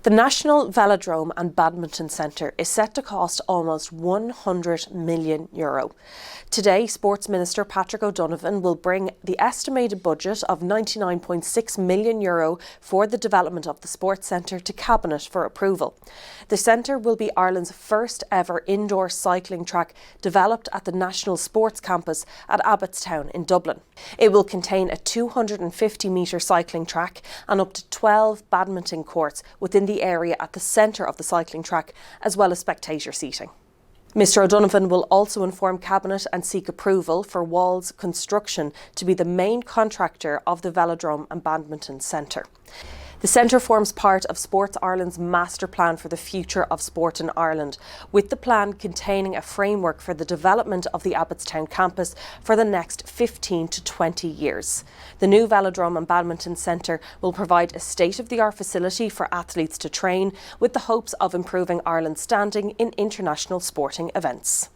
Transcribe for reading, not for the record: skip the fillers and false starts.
The National Velodrome and Badminton Centre is set to cost almost €100 million. Today, Sports Minister Patrick O'Donovan will bring the estimated budget of €99.6 million for the development of the Sports Centre to Cabinet for approval. The centre will be Ireland's first ever indoor cycling track developed at the National Sports Campus at Abbotstown in Dublin. It will contain a 250-metre cycling track and up to 12 badminton courts within the area at the centre of the cycling track, as well as spectator seating. Mr O'Donovan will also inform Cabinet and seek approval for Walls Construction to be the main contractor of the Velodrome and Badminton Centre. The centre forms part of Sports Ireland's master plan for the future of sport in Ireland, with the plan containing a framework for the development of the Abbotstown campus for the next 15 to 20 years. The new Velodrome and Badminton Centre will provide a state-of-the-art facility for athletes to train, with the hopes of improving Ireland's standing in international sporting events.